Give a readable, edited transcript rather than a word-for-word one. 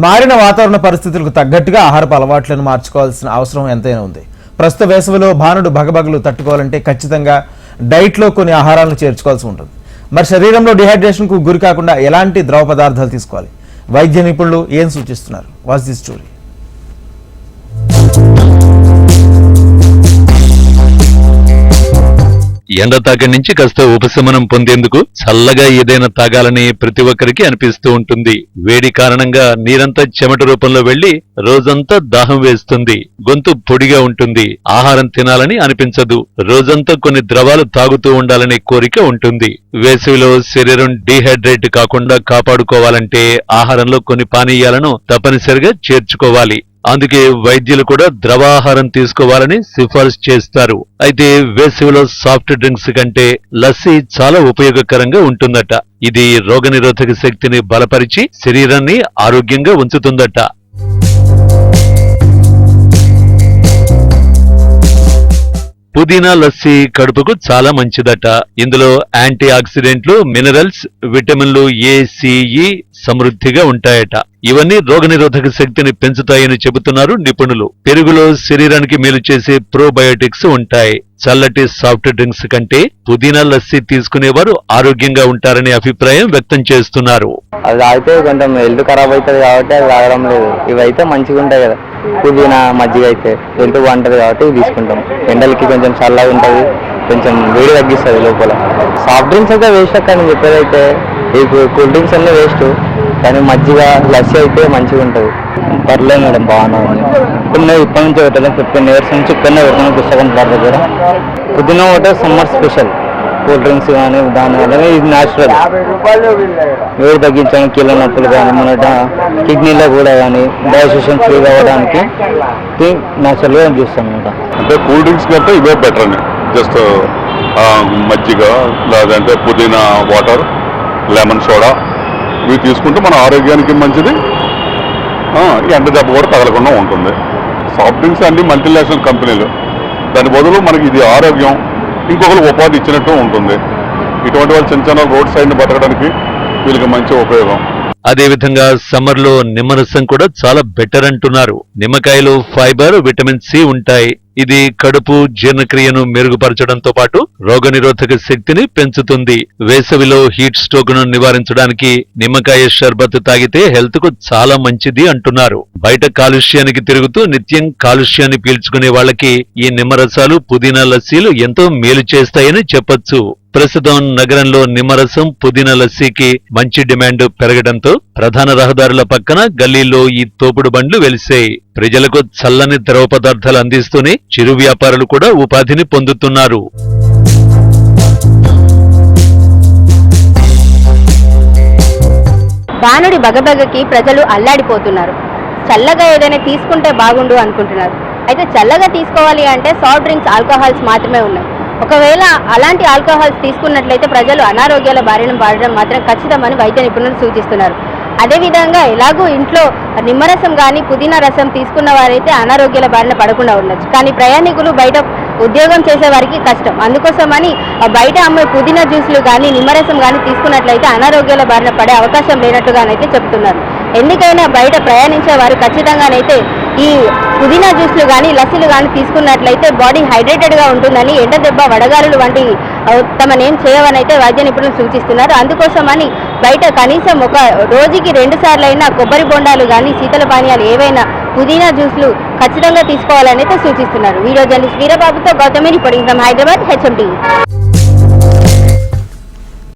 మారిన వాతావరణ పరిస్థితులకు తగ్గట్టుగా ఆహారపు అలవాట్లను మార్చుకోవాల్సిన అవసరం ఎంతైనా ఉంది. ప్రస్తుత వేసవిలో భానుడు భగభగలు తట్టుకోవాలంటే ఖచ్చితంగా డైట్లో కొన్ని ఆహారాలను చేర్చుకోవాల్సి ఉంటుంది. మరి శరీరంలో డిహైడ్రేషన్కు గురి కాకుండా ఎలాంటి ద్రవ పదార్థాలు తీసుకోవాలి? వైద్య నిపుణులు ఏం సూచిస్తున్నారు? Watch this story. ఎండ తాకి నుంచి కాస్త ఉపశమనం పొందేందుకు చల్లగా ఏదైనా తాగాలని ప్రతి ఒక్కరికి అనిపిస్తూ ఉంటుంది. వేడి కారణంగా నీరంతా చెమట రూపంలో వెళ్లి రోజంతా దాహం వేస్తుంది. గొంతు పొడిగా ఉంటుంది. ఆహారం తినాలని అనిపించదు. రోజంతా కొన్ని ద్రవాలు తాగుతూ ఉండాలనే కోరిక ఉంటుంది. వేసవిలో శరీరం డీహైడ్రేట్ కాకుండా కాపాడుకోవాలంటే ఆహారంలో కొన్ని పానీయాలను తప్పనిసరిగా చేర్చుకోవాలి. అందుకే వైద్యులు కూడా ద్రవాహారం తీసుకోవాలని సిఫార్సు చేస్తారు. అయితే వేసవిలో సాఫ్ట్ డ్రింక్స్ కంటే లస్సీ చాలా ఉపయోగకరంగా ఉంటుందట. ఇది రోగనిరోధక శక్తిని బలపరిచి శరీరాన్ని ఆరోగ్యంగా ఉంచుతుందట. పుదీనా లస్సీ కడుపుకు చాలా మంచిదట. ఇందులో యాంటీ ఆక్సిడెంట్లు, మినరల్స్, విటమిన్లు ఏ, సిఇ సమృద్ధిగా ఉంటాయట. ఇవన్నీ రోగనిరోధక శక్తిని పెంచుతాయని చెబుతున్నారు నిపుణులు. పెరుగులో శరీరానికి మేలు చేసే ప్రోబయోటిక్స్ ఉంటాయి. చల్లటి సాఫ్ట్ డ్రింక్స్ కంటే పుదీనా లస్సీ తీసుకునేవారు ఆరోగ్యంగా ఉంటారనే అభిప్రాయం వ్యక్తం చేస్తున్నారు. అది తాగితే కొంచెం హెల్త్ ఖరాబ్ అవుతుంది కాబట్టి అది తాగడం లేదు. ఇవైతే మంచిగా ఉంటాయి కదా, పుదీనా మజ్జిగ అయితే హెల్త్ బాగుంటుంది కాబట్టి ఇవి తీసుకుంటాం. ఎండలకి కొంచెం చల్లగా ఉంటుంది, కొంచెం వేడి తగ్గిస్తుంది లోపల. సాఫ్ట్ డ్రింక్స్ అయితే వేస్ట్ అక్క అని చెప్పేదైతే, ఈ కూల్ డ్రింక్స్ అన్నీ వేస్ట్. కానీ మజ్జిగ లస్సీ అయితే మంచిగా ఉంటుంది. పర్లేదు మేడం, బాగానే ఉంది. ఇప్పటి నుంచి పెట్టాను 15 years నుంచి ఇక్కడనే పెట్టాను పుస్తకం దగ్గర. పుదీనా water summer special. Cool drinks కానీ దానివల్ల ఇది న్యాచురల్. వేడి తగ్గించడానికి, కీళ్ళ నొప్పులు కానీ, మన కిడ్నీలో కూడా కానీ డైజెషన్ ఫ్రీ అవ్వడానికి న్యాచురల్గా చూస్తాం అనమాట. అంటే కూల్ డ్రింక్స్ కంటే ఇవే బెటర్ అని. జస్ట్ మజ్జిగ లేదంటే పుదీనా వాటర్, లెమన్ సోడా ఇవి తీసుకుంటే మన ఆరోగ్యానికి మంచిది. ఎండ దెబ్బ కూడా తగలకుండా ఉంటుంది. సాఫ్ట్ డ్రింక్స్ అన్ని మల్టీనేషనల్ కంపెనీలు. దాని బదులు మనకి ఇది ఆరోగ్యం, ఇంకొకరు ఉపాధి ఇచ్చినట్టు ఉంటుంది. ఇటువంటి వాళ్ళు చిన్న చిన్న రోడ్ సైడ్ని బతకడానికి వీళ్ళకి మంచి ఉపయోగం. అదేవిధంగా సమ్మర్ లో నిమ్మరసం కూడా చాలా బెటర్ అంటున్నారు. నిమ్మకాయలో ఫైబర్, విటమిన్ సి ఉంటాయి. ఇది కడుపు జీర్ణక్రియను మెరుగుపరచడంతో పాటు రోగనిరోధక శక్తిని పెంచుతుంది. వేసవిలో హీట్ స్ట్రోక్ ను నివారించడానికి నిమ్మకాయ షర్బత్ తాగితే హెల్త్ కు చాలా మంచిది అంటున్నారు. బయట కాలుష్యానికి తిరుగుతూ నిత్యం కాలుష్యాన్ని పీల్చుకునే వాళ్ళకి ఈ నిమ్మరసాలు, పుదీనా లస్సీలు ఎంతో మేలు చేస్తాయని చెప్పొచ్చు. ప్రస్తుతం నగరంలో నిమ్మరసం, పుదీనా లస్సీకి మంచి డిమాండ్ పెరగడంతో ప్రధాన రహదారుల పక్కన గల్లీల్లో ఈ తోపుడు బండ్లు వెలిశాయి. ప్రజలకు చల్లని ద్రవ పదార్థాలు అందిస్తూనే చిరు వ్యాపారులు కూడా ఉపాధిని పొందుతున్నారు. భానుడి బగబగకి ప్రజలు అల్లాడిపోతున్నారు. చల్లగా ఏదైనా తీసుకుంటే బాగుండు అనుకుంటున్నారు. అయితే చల్లగా తీసుకోవాలి అంటే సాఫ్ట్ డ్రింక్స్, ఆల్కహాల్స్ మాత్రమే ఉన్నాయి. ఒకవేళ అలాంటి ఆల్కహాల్స్ తీసుకున్నట్లయితే ప్రజలు అనారోగ్యాల బారిన పడడం మాత్రం ఖచ్చితమని వైద్య నిపుణులు సూచిస్తున్నారు. అదేవిధంగా ఎలాగూ ఇంట్లో నిమ్మరసం కానీ పుదీనా రసం తీసుకున్న వారైతే అనారోగ్యాల బారిన పడకుండా ఉండొచ్చు. కానీ ప్రయాణికులు బయట ఉద్యోగం చేసే వారికి కష్టం. అందుకోసమని బయట అమ్మే పుదీనా జ్యూస్లు కానీ నిమ్మరసం కానీ తీసుకున్నట్లయితే అనారోగ్యాల బారిన పడే అవకాశం లేనట్టుగానైతే చెప్తున్నారు. ఎందుకైనా బయట ప్రయాణించే వారు ఖచ్చితంగానైతే ఈ పుదీనా జ్యూస్లు కానీ లస్సీలు కానీ తీసుకున్నట్లయితే బాడీ హైడ్రేటెడ్గా ఉంటుందని, ఎండ దెబ్బ, వడగాలులు వంటి తమనేం చేయవనైతే వైద్య నిపుణులు సూచిస్తున్నారు. అందుకోసమని బయట కనీసం ఒక రోజుకి 2 సార్లైనా కొబ్బరి బొండాలు కానీ, శీతల పానీయాలు ఏవైనా, పుదీనా జ్యూస్లు ఖచ్చితంగా తీసుకోవాలని అయితే సూచిస్తున్నారు. వీడియో జర్నలిస్ట్ వీరబాబుతో Gautami reporting from Hyderabad, HM TV.